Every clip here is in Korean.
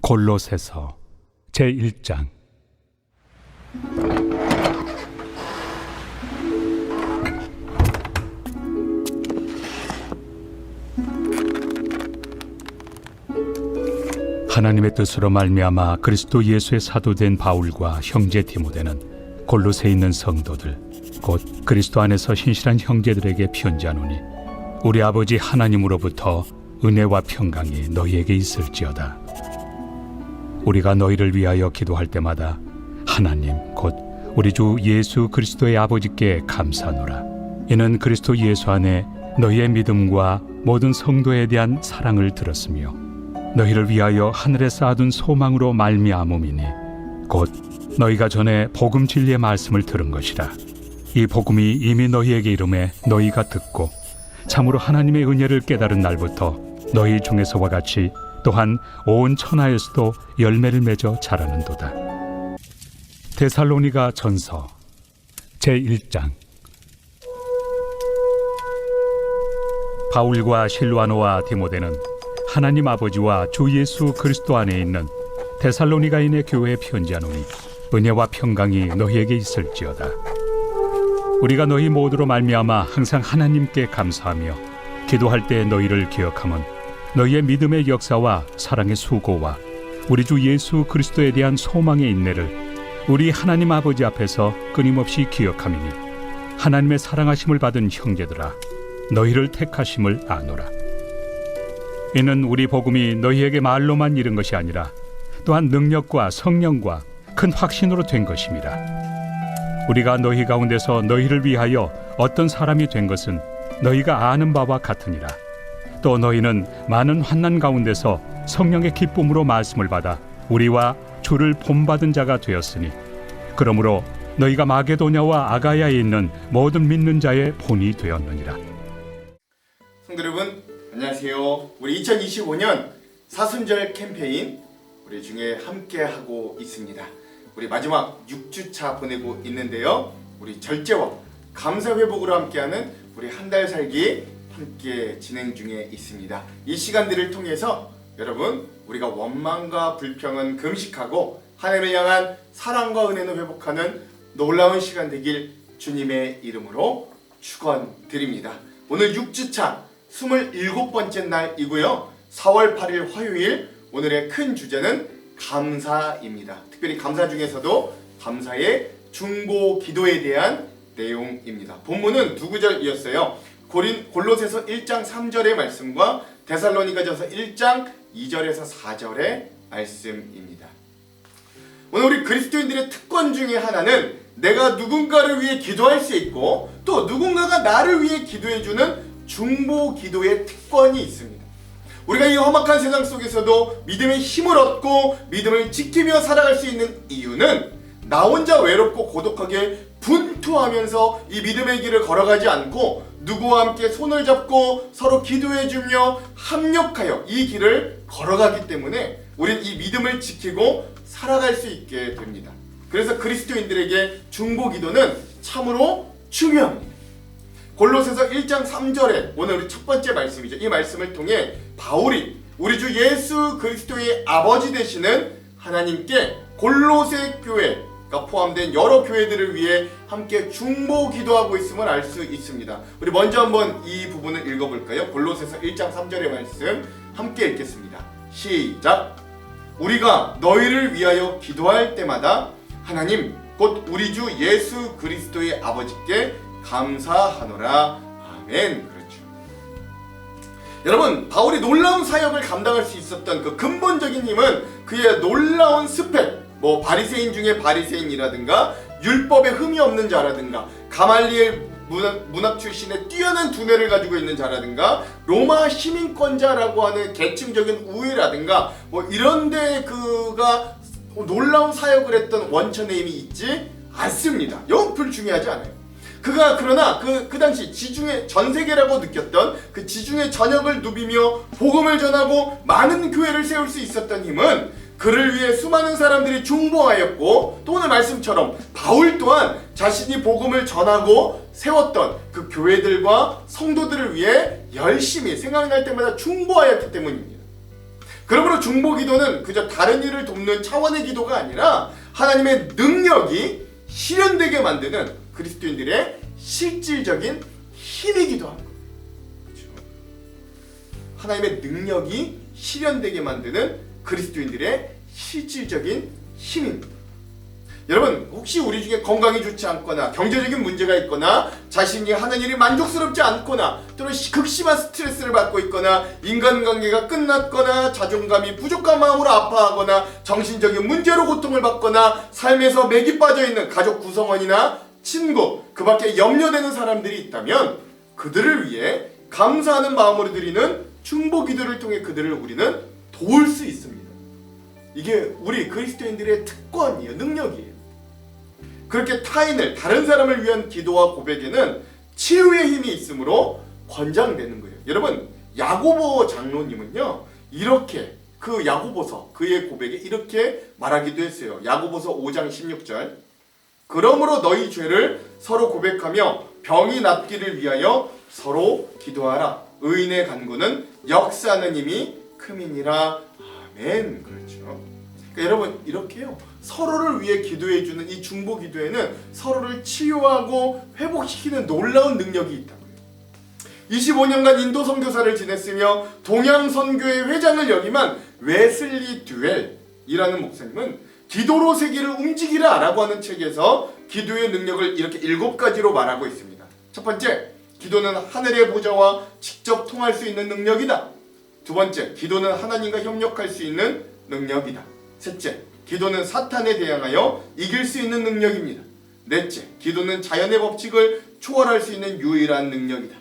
골로새서 제1장. 하나님의 뜻으로 말미암아 그리스도 예수의 사도된 바울과 형제 디모데는 골로새에 있는 성도들 곧 그리스도 안에서 신실한 형제들에게 편지하노니 우리 아버지 하나님으로부터 은혜와 평강이 너희에게 있을지어다. 우리가 너희를 위하여 기도할 때마다 하나님 곧 우리 주 예수 그리스도의 아버지께 감사하노라. 이는 그리스도 예수 안에 너희의 믿음과 모든 성도에 대한 사랑을 들었으며 너희를 위하여 하늘에 쌓아둔 소망으로 말미암음이니 곧 너희가 전에 복음 진리의 말씀을 들은 것이라. 이 복음이 이미 너희에게 이름에 너희가 듣고 참으로 하나님의 은혜를 깨달은 날부터 너희 중에서와 같이 또한 온 천하에서도 열매를 맺어 자라는도다. 데살로니가 전서 제1장. 바울과 실와노와 디모데는 하나님 아버지와 주 예수 그리스도 안에 있는 데살로니가인의 교회에 편지하노니 은혜와 평강이 너희에게 있을지어다. 우리가 너희 모두로 말미암아 항상 하나님께 감사하며 기도할 때 너희를 기억함은 너희의 믿음의 역사와 사랑의 수고와 우리 주 예수 그리스도에 대한 소망의 인내를 우리 하나님 아버지 앞에서 끊임없이 기억함이니 하나님의 사랑하심을 받은 형제들아 너희를 택하심을 아노라. 이는 우리 복음이 너희에게 말로만 이른 것이 아니라 또한 능력과 성령과 큰 확신으로 된 것임이라. 우리가 너희 가운데서 너희를 위하여 어떤 사람이 된 것은 너희가 아는 바와 같으니라. 또 너희는 많은 환난 가운데서 성령의 기쁨으로 말씀을 받아 우리와 주를 본받은 자가 되었으니 그러므로 너희가 마게도냐와 아가야에 있는 모든 믿는 자의 본이 되었느니라. 성도 여러분 안녕하세요. 우리 2025년 사순절 캠페인 우리 중에 함께 하고 있습니다. 우리 마지막 6주차 보내고 있는데요. 우리 절제와 감사 회복으로 함께하는 우리 한 달 살기 함께 진행 중에 있습니다. 이 시간들을 통해서 여러분 우리가 원망과 불평은 금식하고 하나님을 향한 사랑과 은혜는 회복하는 놀라운 시간 되길 주님의 이름으로 축원드립니다. 오늘 6주차 27번째 날이고요. 4월 8일 화요일 오늘의 큰 주제는 감사입니다. 특별히 감사 중에서도 감사의 중보 기도에 대한 내용입니다. 본문은 두 구절이었어요. 골로새서 1장 3절의 말씀과 데살로니가전서 1장 2절에서 4절의 말씀입니다. 오늘 우리 그리스도인들의 특권 중에 하나는 내가 누군가를 위해 기도할 수 있고 또 누군가가 나를 위해 기도해주는 중보 기도의 특권이 있습니다. 우리가 이 험악한 세상 속에서도 믿음의 힘을 얻고 믿음을 지키며 살아갈 수 있는 이유는 나 혼자 외롭고 고독하게 분투하면서 이 믿음의 길을 걸어가지 않고 누구와 함께 손을 잡고 서로 기도해주며 합력하여 이 길을 걸어가기 때문에 우린 이 믿음을 지키고 살아갈 수 있게 됩니다. 그래서 그리스도인들에게 중보 기도는 참으로 중요합니다. 골로새서 1장 3절에 오늘 우리 첫 번째 말씀이죠. 이 말씀을 통해 바울이 우리 주 예수 그리스도의 아버지 되시는 하나님께 골로새 교회가 포함된 여러 교회들을 위해 함께 중보 기도하고 있음을 알 수 있습니다. 우리 먼저 한번 이 부분을 읽어볼까요? 골로새서 1장 3절의 말씀 함께 읽겠습니다. 시작! 우리가 너희를 위하여 기도할 때마다 하나님 곧 우리 주 예수 그리스도의 아버지께 감사하노라. 아멘. 그렇죠. 여러분 바울이 놀라운 사역을 감당할 수 있었던 그 근본적인 힘은 그의 놀라운 스펙, 바리새인 중에 바리새인이라든가 율법에 흠이 없는 자라든가 가말리엘 문학 출신의 뛰어난 두뇌를 가지고 있는 자라든가 로마 시민권자라고 하는 계층적인 우위라든가 이런데 그가 놀라운 사역을 했던 원천의 힘이 있지 않습니다. 영 불중요하지 않아요. 그가 그러나 그 당시 지중해 전 세계라고 느꼈던 그 지중해 전역을 누비며 복음을 전하고 많은 교회를 세울 수 있었던 힘은 그를 위해 수많은 사람들이 중보하였고 또 오늘 말씀처럼 바울 또한 자신이 복음을 전하고 세웠던 그 교회들과 성도들을 위해 열심히 생각날 때마다 중보하였기 때문입니다. 그러므로 중보기도는 그저 다른 일을 돕는 차원의 기도가 아니라 하나님의 능력이 실현되게 만드는 그리스도인들의 실질적인 힘이기도 합니다. 그렇죠? 하나님의 능력이 실현되게 만드는 그리스도인들의 실질적인 힘입니다. 여러분, 혹시 우리 중에 건강이 좋지 않거나 경제적인 문제가 있거나 자신이 하는 일이 만족스럽지 않거나 또는 극심한 스트레스를 받고 있거나 인간관계가 끝났거나 자존감이 부족한 마음으로 아파하거나 정신적인 문제로 고통을 받거나 삶에서 맥이 빠져있는 가족 구성원이나 친구, 그 밖에 염려되는 사람들이 있다면 그들을 위해 감사하는 마음으로 드리는 중보기도를 통해 그들을 우리는 도울 수 있습니다. 이게 우리 그리스도인들의 특권이에요. 능력이에요. 그렇게 타인을, 다른 사람을 위한 기도와 고백에는 치유의 힘이 있으므로 권장되는 거예요. 여러분, 야고보 장로님은요, 이렇게 그 야고보서, 그의 고백에 이렇게 말하기도 했어요. 야고보서 5장 16절. 그러므로 너희 죄를 서로 고백하며 병이 낫기를 위하여 서로 기도하라. 의인의 간구는 역사하는 힘이 크미니라. 아멘. 그렇죠. 그러니까 여러분, 이렇게요, 서로를 위해 기도해주는 이 중보 기도에는 서로를 치유하고 회복시키는 놀라운 능력이 있다고요. 25년간 인도 선교사를 지냈으며 동양 선교의 회장을 역임한 웨슬리 듀웰이라는 목사님은 기도로 세계를 움직이라 라고 하는 책에서 기도의 능력을 이렇게 7가지로 말하고 있습니다. 첫 번째, 기도는 하늘의 보좌와 직접 통할 수 있는 능력이다. 두 번째, 기도는 하나님과 협력할 수 있는 능력이다. 셋째, 기도는 사탄에 대항하여 이길 수 있는 능력입니다. 넷째, 기도는 자연의 법칙을 초월할 수 있는 유일한 능력이다.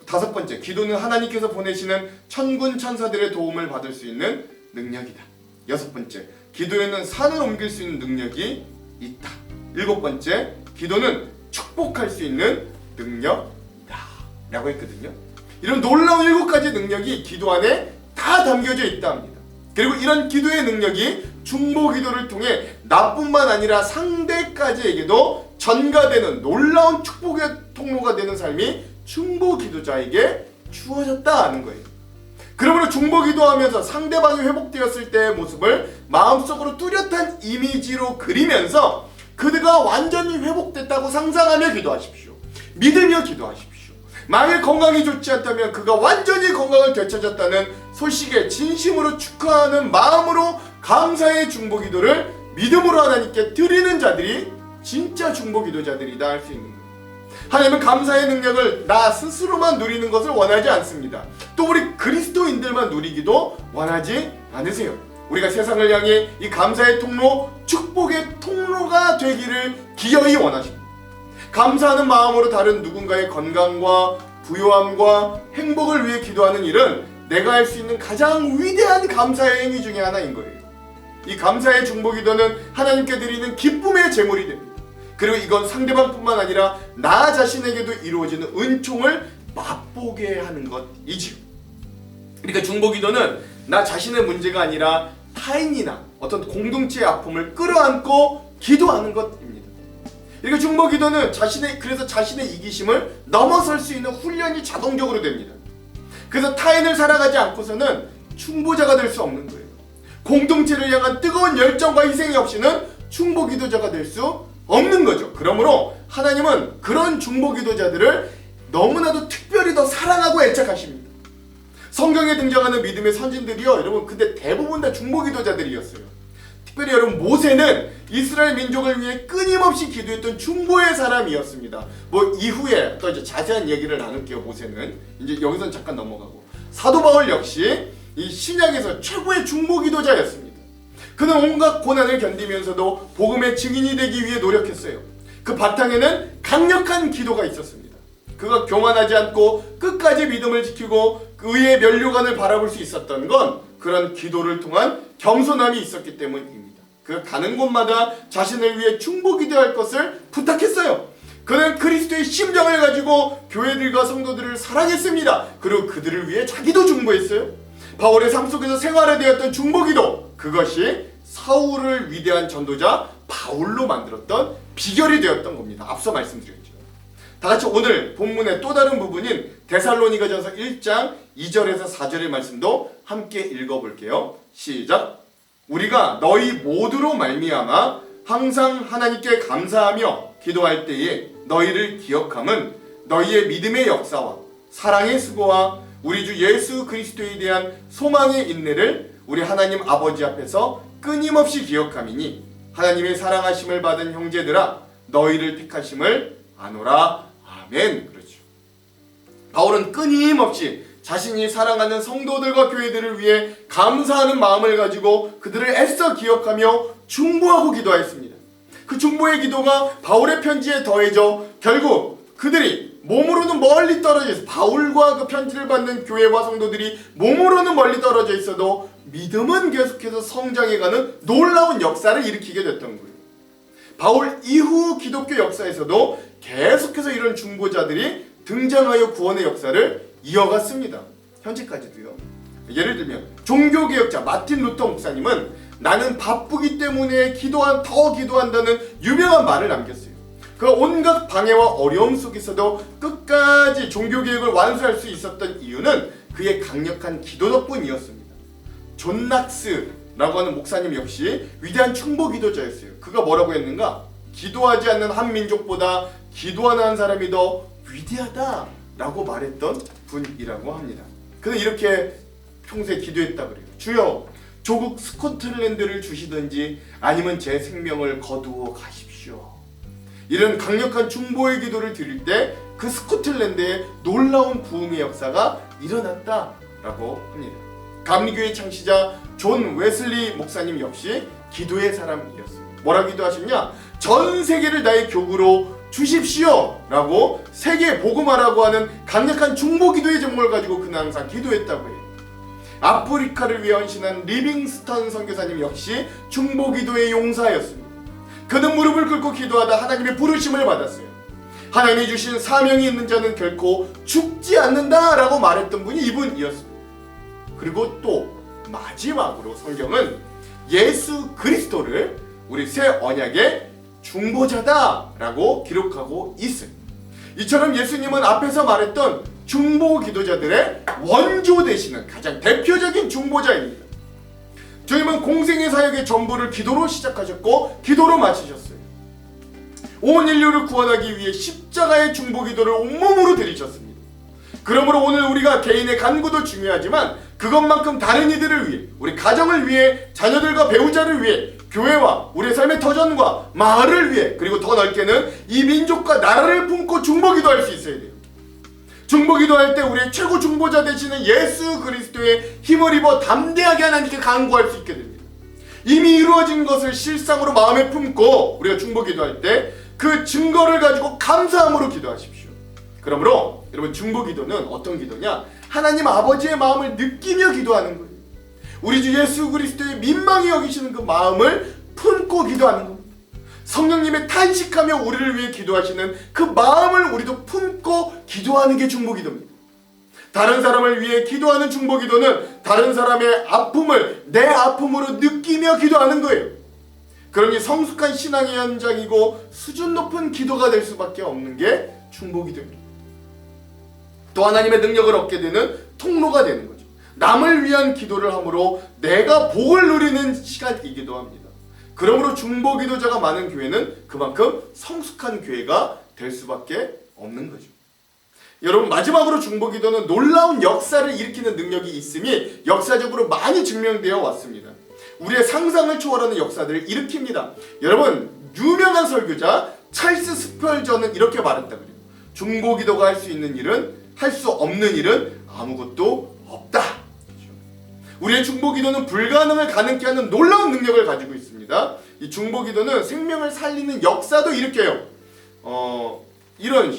다섯 번째, 기도는 하나님께서 보내시는 천군 천사들의 도움을 받을 수 있는 능력이다. 여섯 번째, 기도에는 산을 옮길 수 있는 능력이 있다. 일곱 번째, 기도는 축복할 수 있는 능력이다 라고 했거든요. 이런 놀라운 7가지 능력이 기도 안에 다 담겨져 있다 합니다. 그리고 이런 기도의 능력이 중보 기도를 통해 나뿐만 아니라 상대까지에게도 전가되는 놀라운 축복의 통로가 되는 삶이 중보 기도자에게 주어졌다 하는 거예요. 그러므로 중보 기도하면서 상대방이 회복되었을 때의 모습을 마음속으로 뚜렷한 이미지로 그리면서 그들가 완전히 회복됐다고 상상하며 기도하십시오. 믿으며 기도하십시오. 만일 건강이 좋지 않다면 그가 완전히 건강을 되찾았다는 소식에 진심으로 축하하는 마음으로 감사의 중보 기도를 믿음으로 하나님께 드리는 자들이 진짜 중보 기도자들이다 할 수 있는 거예요. 하나님은 감사의 능력을 나 스스로만 누리는 것을 원하지 않습니다. 또 우리 그리스도인들만 누리기도 원하지 않으세요. 우리가 세상을 향해 이 감사의 통로, 축복의 통로가 되기를 기어이 원하십니다. 감사하는 마음으로 다른 누군가의 건강과 부요함과 행복을 위해 기도하는 일은 내가 할 수 있는 가장 위대한 감사의 행위 중에 하나인 거예요. 이 감사의 중보 기도는 하나님께 드리는 기쁨의 제물이 됩니다. 그리고 이건 상대방뿐만 아니라 나 자신에게도 이루어지는 은총을 맛보게 하는 것이지요. 그러니까 중보 기도는 나 자신의 문제가 아니라 타인이나 어떤 공동체의 아픔을 끌어안고 기도하는 것입니다. 그러니까 중보 기도는 그래서 자신의 이기심을 넘어설 수 있는 훈련이 자동적으로 됩니다. 그래서 타인을 살아가지 않고서는 중보자가 될 수 없는 거예요. 공동체를 향한 뜨거운 열정과 희생이 없이는 중보 기도자가 될 수 없는 거죠. 그러므로 하나님은 그런 중보 기도자들을 너무나도 특별히 더 사랑하고 애착하십니다. 성경에 등장하는 믿음의 선진들이요, 여러분, 근데 대부분 다 중보 기도자들이었어요. 특별히 여러분, 모세는 이스라엘 민족을 위해 끊임없이 기도했던 중보의 사람이었습니다. 뭐 이후에 또 이제 자세한 얘기를 나눌게요. 모세는 이제 여기선 잠깐 넘어가고, 사도 바울 역시 이 신약에서 최고의 중보 기도자였습니다. 그는 온갖 고난을 견디면서도 복음의 증인이 되기 위해 노력했어요. 그 바탕에는 강력한 기도가 있었습니다. 그가 교만하지 않고 끝까지 믿음을 지키고 의의 면류관을 바라볼 수 있었던 건 그런 기도를 통한 겸손함이 있었기 때문입니다. 그가 가는 곳마다 자신을 위해 중보 기도할 것을 부탁했어요. 그는 그리스도의 심정을 가지고 교회들과 성도들을 사랑했습니다. 그리고 그들을 위해 자기도 중보했어요. 바울의 삶 속에서 생활화되었던 중보 기도, 그것이 사울을 위대한 전도자 바울로 만들었던 비결이 되었던 겁니다. 앞서 말씀드렸죠. 다 같이 오늘 본문의 또 다른 부분인 데살로니가전서 1장 2절에서 4절의 말씀도 함께 읽어볼게요. 시작. 우리가 너희 모두로 말미암아 항상 하나님께 감사하며 기도할 때에 너희를 기억함은 너희의 믿음의 역사와 사랑의 수고와 우리 주 예수 그리스도에 대한 소망의 인내를 우리 하나님 아버지 앞에서 끊임없이 기억함이니 하나님의 사랑하심을 받은 형제들아 너희를 택하심을 아노라. 아멘. 그렇죠. 바울은 끊임없이 자신이 사랑하는 성도들과 교회들을 위해 감사하는 마음을 가지고 그들을 애써 기억하며 중보하고 기도하였습니다. 그 중보의 기도가 바울의 편지에 더해져 결국 그들이 몸으로는 멀리 떨어져 있어 바울과 그 편지를 받는 교회와 성도들이 몸으로는 멀리 떨어져 있어도 믿음은 계속해서 성장해가는 놀라운 역사를 일으키게 됐던 거예요. 바울 이후 기독교 역사에서도 계속해서 이런 중보자들이 등장하여 구원의 역사를 이어갔습니다. 현재까지도요. 예를 들면 종교개혁자 마틴 루터 목사님은 나는 바쁘기 때문에 더 기도한다는 유명한 말을 남겼어요. 그 온갖 방해와 어려움 속에서도 끝까지 종교개혁을 완수할 수 있었던 이유는 그의 강력한 기도 덕분이었습니다. 존 낙스라고 하는 목사님 역시 위대한 충보 기도자였어요. 그가 뭐라고 했는가? 기도하지 않는 한 민족보다 기도하는 한 사람이 더 위대하다라고 말했던 분이라고 합니다. 그는 이렇게 평소에 기도했다 그래요. 주여 조국 스코틀랜드를 주시든지 아니면 제 생명을 거두어 가십시오. 이런 강력한 중보의 기도를 드릴 때 그 스코틀랜드에 놀라운 부흥의 역사가 일어났다라고 합니다. 감리교의 창시자 존 웨슬리 목사님 역시 기도의 사람이었습니다. 뭐라 기도하셨냐? 전 세계를 나의 교구로 주십시오 라고 세계 복음화라고 하는 강력한 중보 기도의 제목을 가지고 그는 항상 기도했다고 해요. 아프리카를 위해 헌신한 리빙스턴 선교사님 역시 중보 기도의 용사였습니다. 그는 무릎을 꿇고 기도하다 하나님의 부르심을 받았어요. 하나님이 주신 사명이 있는 자는 결코 죽지 않는다 라고 말했던 분이 이분이었습니다. 그리고 또 마지막으로 성경은 예수 그리스도를 우리 새 언약의 중보자다라고 기록하고 있어요. 이처럼 예수님은 앞에서 말했던 중보 기도자들의 원조 되시는 가장 대표적인 중보자입니다. 주님은 공생의 사역의 전부를 기도로 시작하셨고 기도로 마치셨어요. 온 인류를 구원하기 위해 십자가의 중보 기도를 온몸으로 드리셨습니다. 그러므로 오늘 우리가 개인의 간구도 중요하지만 그것만큼 다른 이들을 위해, 우리 가정을 위해, 자녀들과 배우자를 위해, 교회와 우리의 삶의 터전과 마을을 위해, 그리고 더 넓게는 이 민족과 나라를 품고 중보기도할 수 있어야 돼요. 중보기도할 때 우리의 최고 중보자 되시는 예수 그리스도의 힘을 입어 담대하게 하나님께 간구할 수 있게 됩니다. 이미 이루어진 것을 실상으로 마음에 품고 우리가 중보기도할 때 그 증거를 가지고 감사함으로 기도하십시오. 그러므로 여러분 중보기도는 어떤 기도냐? 하나님 아버지의 마음을 느끼며 기도하는 거예요. 우리 주 예수 그리스도의 민망히 여기시는 그 마음을 품고 기도하는 겁니다. 성령님의 탄식하며 우리를 위해 기도하시는 그 마음을 우리도 품고 기도하는 게 중보기도입니다. 다른 사람을 위해 기도하는 중보기도는 다른 사람의 아픔을 내 아픔으로 느끼며 기도하는 거예요. 그러니 성숙한 신앙의 현장이고 수준 높은 기도가 될 수밖에 없는 게 중보기도입니다. 또 하나님의 능력을 얻게 되는 통로가 되는 거죠. 남을 위한 기도를 함으로 내가 복을 누리는 시간이기도 합니다. 그러므로 중보기도자가 많은 교회는 그만큼 성숙한 교회가 될 수밖에 없는 거죠. 여러분 마지막으로 중보기도는 놀라운 역사를 일으키는 능력이 있음이 역사적으로 많이 증명되어 왔습니다. 우리의 상상을 초월하는 역사들을 일으킵니다. 여러분 유명한 설교자 찰스 스펄전은 이렇게 말했다 그래요. 중보기도가 할 수 있는 일은 할 수 없는 일은 아무것도 없다. 우리의 중보기도는 불가능을 가능케 하는 놀라운 능력을 가지고 있습니다. 이 중보기도는 생명을 살리는 역사도 일으켜요. 이런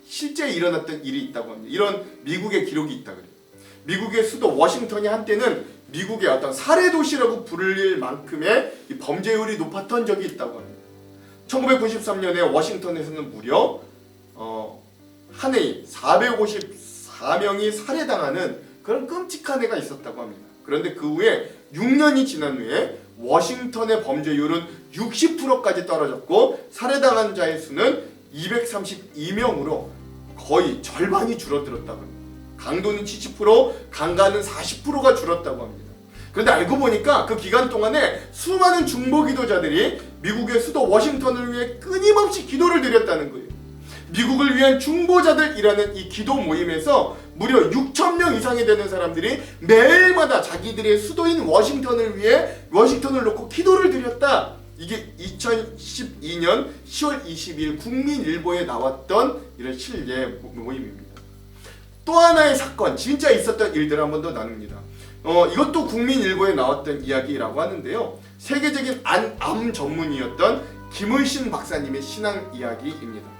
실제 일어났던 일이 있다고 합니다. 이런 미국의 기록이 있다 그래요. 미국의 수도 워싱턴이 한때는 미국의 어떤 살해 도시라고 부를 만큼의 이 범죄율이 높았던 적이 있다고 합니다. 1993년에 워싱턴에서는 무려 한 해에 454명이 살해당하는 그런 끔찍한 해가 있었다고 합니다. 그런데 그 후에 6년이 지난 후에 워싱턴의 범죄율은 60%까지 떨어졌고 살해당한 자의 수는 232명으로 거의 절반이 줄어들었다고 합니다. 강도는 70%, 강간은 40%가 줄었다고 합니다. 그런데 알고 보니까 그 기간 동안에 수많은 중보 기도자들이 미국의 수도 워싱턴을 위해 끊임없이 기도를 드렸다는 거예요. 미국을 위한 중보자들이라는 이 기도 모임에서 무려 6,000명 이상이 되는 사람들이 매일마다 자기들의 수도인 워싱턴을 위해 워싱턴을 놓고 기도를 드렸다. 이게 2012년 10월 20일 국민일보에 나왔던 이런 실제 모임입니다. 또 하나의 사건, 진짜 있었던 일들 한 번 더 나눕니다. 이것도 국민일보에 나왔던 이야기라고 하는데요. 세계적인 암 전문의였던 김의신 박사님의 신앙 이야기입니다.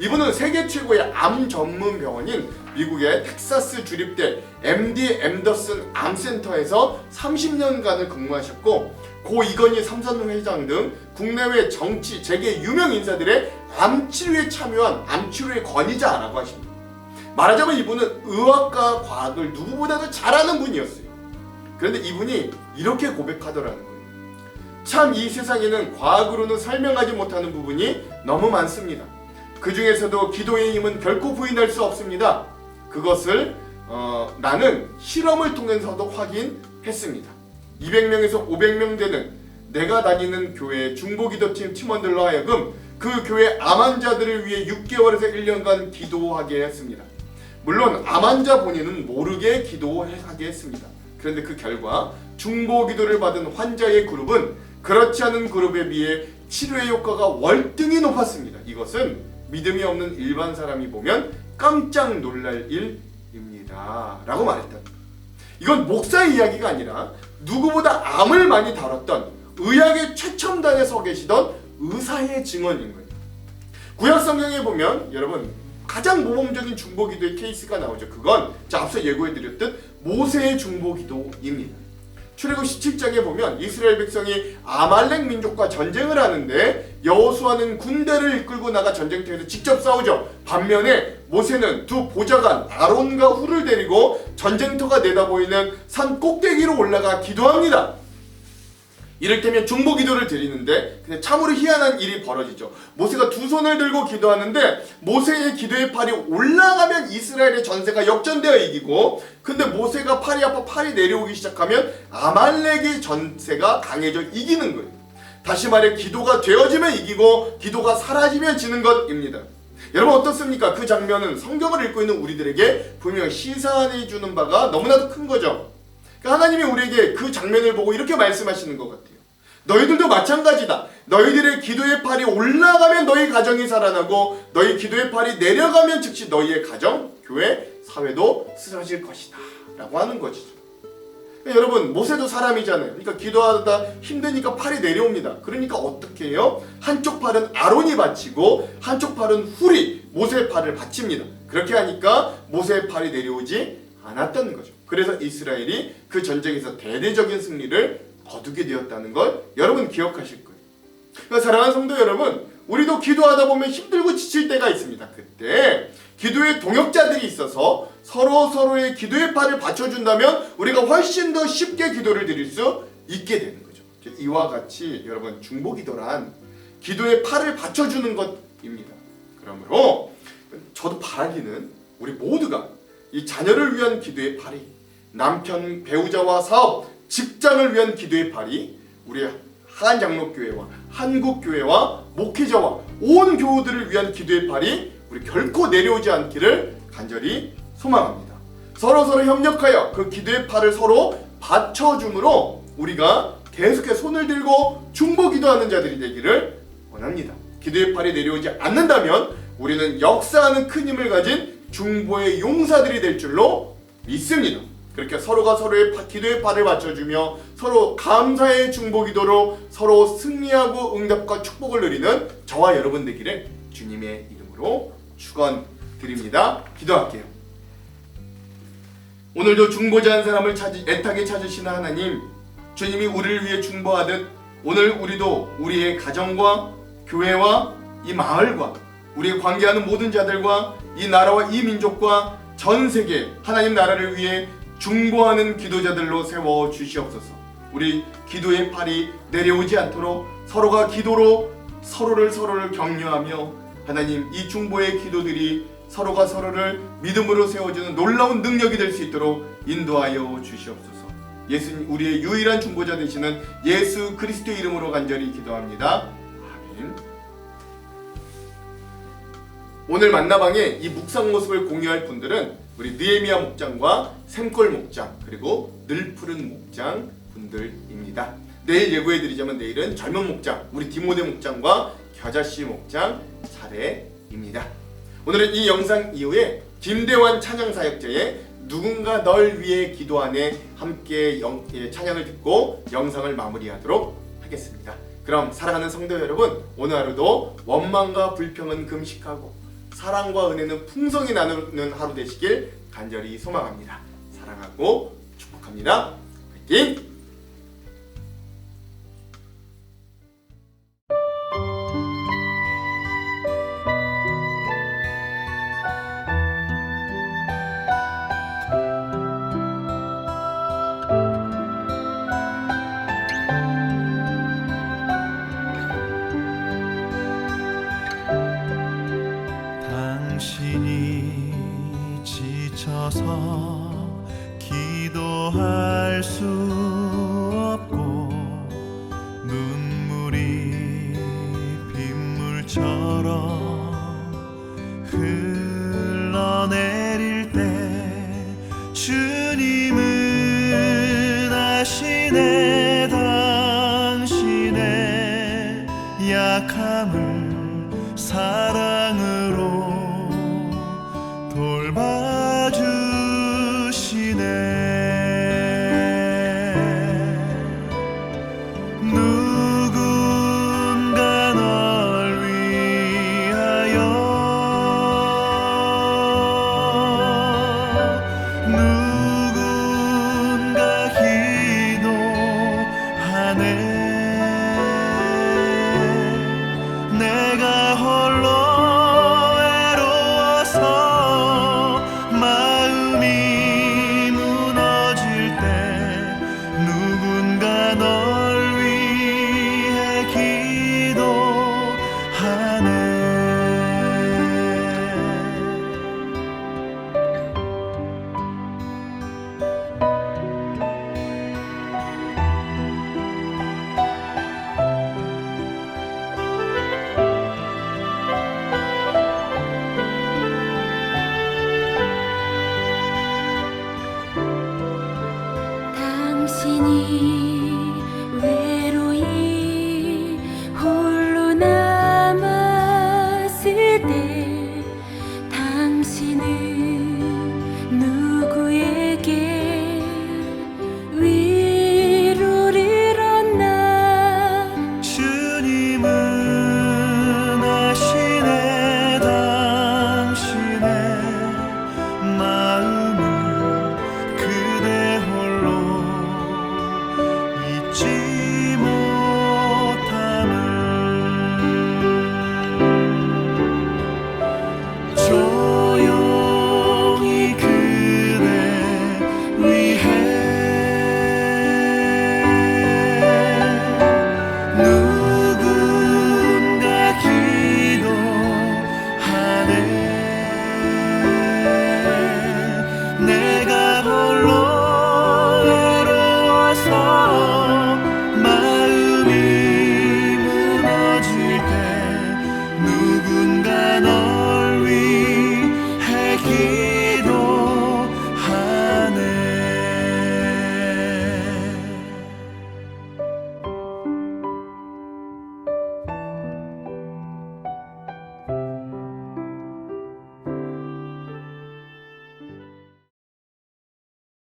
이분은 세계 최고의 암 전문 병원인 미국의 텍사스 주립대 MD 앤더슨 암센터에서 30년간을 근무하셨고, 고 이건희 삼선 회장 등 국내외 정치, 재계 유명 인사들의 암 치료에 참여한 암 치료의 권위자라고 하십니다. 말하자면 이분은 의학과 과학을 누구보다도 잘하는 분이었어요. 그런데 이분이 이렇게 고백하더라는 거예요. 참 이 세상에는 과학으로는 설명하지 못하는 부분이 너무 많습니다. 그 중에서도 기도의 힘은 결코 부인할 수 없습니다. 그것을 나는 실험을 통해서도 확인했습니다. 200명에서 500명 되는 내가 다니는 교회 중보기도팀 팀원들로 하여금 그 교회 암 환자들을 위해 6개월에서 1년간 기도하게 했습니다. 물론 암 환자 본인은 모르게 기도하게 했습니다. 그런데 그 결과 중보기도를 받은 환자의 그룹은 그렇지 않은 그룹에 비해 치료의 효과가 월등히 높았습니다. 이것은 믿음이 없는 일반 사람이 보면 깜짝 놀랄 일입니다. 라고 말했다. 이건 목사의 이야기가 아니라 누구보다 암을 많이 다뤘던 의학의 최첨단에 서 계시던 의사의 증언인 거예요. 구약 성경에 보면 여러분 가장 모범적인 중보기도의 케이스가 나오죠. 그건 앞서 예고해드렸듯 모세의 중보기도입니다. 출애굽 17장에 보면 이스라엘 백성이 아말렉 민족과 전쟁을 하는데 여호수아는 군대를 이끌고 나가 전쟁터에서 직접 싸우죠. 반면에 모세는 두 보좌관 아론과 훌을 데리고 전쟁터가 내다보이는 산 꼭대기로 올라가 기도합니다. 이를테면 중보기도를 드리는데 근데 참으로 희한한 일이 벌어지죠. 모세가 두 손을 들고 기도하는데 모세의 기도의 팔이 올라가면 이스라엘의 전세가 역전되어 이기고, 근데 모세가 팔이 아파 팔이 내려오기 시작하면 아말렉의 전세가 강해져 이기는 거예요. 다시 말해 기도가 되어지면 이기고 기도가 사라지면 지는 것입니다. 여러분 어떻습니까? 그 장면은 성경을 읽고 있는 우리들에게 분명히 시사해 주는 바가 너무나도 큰 거죠. 하나님이 우리에게 그 장면을 보고 이렇게 말씀하시는 것 같아요. 너희들도 마찬가지다. 너희들의 기도의 팔이 올라가면 너희 가정이 살아나고 너희 기도의 팔이 내려가면 즉시 너희의 가정, 교회, 사회도 쓰러질 것이다 라고 하는 것이죠. 여러분 모세도 사람이잖아요. 그러니까 기도하다 힘드니까 팔이 내려옵니다. 그러니까 어떻게 해요? 한쪽 팔은 아론이 받치고 한쪽 팔은 훌이 모세의 팔을 받칩니다. 그렇게 하니까 모세의 팔이 내려오지 않았다는 거죠. 그래서 이스라엘이 그 전쟁에서 대대적인 승리를 거두게 되었다는 걸 여러분 기억하실 거예요. 그러니까 사랑하는 성도 여러분, 우리도 기도하다 보면 힘들고 지칠 때가 있습니다. 그때 기도의 동역자들이 있어서 서로의 기도의 팔을 받쳐준다면 우리가 훨씬 더 쉽게 기도를 드릴 수 있게 되는 거죠. 이와 같이 여러분 중보기도란 기도의 팔을 받쳐주는 것입니다. 그러므로 저도 바라기는 우리 모두가 이 자녀를 위한 기도의 팔이, 남편, 배우자와 사업, 직장을 위한 기도의 팔이 우리 한장로교회와 한국교회와 목회자와 온 교우들을 위한 기도의 팔이 우리 결코 내려오지 않기를 간절히 소망합니다. 서로 협력하여 그 기도의 팔을 서로 받쳐줌으로 우리가 계속해서 손을 들고 중보기도하는 자들이 되기를 원합니다. 기도의 팔이 내려오지 않는다면 우리는 역사하는 큰 힘을 가진 중보의 용사들이 될 줄로 믿습니다. 그렇게 서로가 서로의 기도의 팔을 받쳐주며 서로 감사의 중보기도로 서로 승리하고 응답과 축복을 누리는 저와 여러분 되기를 주님의 이름으로 축원드립니다. 기도할게요. 오늘도 중보자 한 사람을 애타게 찾으시는 하나님, 주님이 우리를 위해 중보하듯 오늘 우리도 우리의 가정과 교회와 이 마을과 우리의 관계하는 모든 자들과 이 나라와 이 민족과 전 세계 하나님 나라를 위해 중보하는 기도자들로 세워 주시옵소서. 우리 기도의 팔이 내려오지 않도록 서로가 기도로 서로를 격려하며 하나님, 이 중보의 기도들이 서로가 서로를 믿음으로 세워주는 놀라운 능력이 될 수 있도록 인도하여 주시옵소서. 예수님, 우리의 유일한 중보자 되시는 예수 그리스도 이름으로 간절히 기도합니다. 아멘. 오늘 만나방에 이 묵상 모습을 공유할 분들은 우리 느헤미야 목장과 샘골 목장, 그리고 늘푸른 목장 분들입니다. 내일 예고해드리자면 내일은 젊은 목장, 우리 디모데 목장과 겨자씨 목장 차례입니다. 오늘은 이 영상 이후에 김대환 찬양사역자의 누군가 널 위해 기도하네 함께 찬양을 듣고 영상을 마무리하도록 하겠습니다. 그럼 사랑하는 성도 여러분, 오늘 하루도 원망과 불평은 금식하고 사랑과 은혜는 풍성히 나누는 하루 되시길 간절히 소망합니다. 사랑하고 축복합니다. 화이팅! 당신이 지쳐서 기도할 수 없고 눈물이 빗물처럼 흘러내릴 때 주님은 아시네 당신의 약함을 사랑으로 돌봐주시네. 누군가 널 위하여 누군가 기도하네. 내가 홀로 외로워서 마음이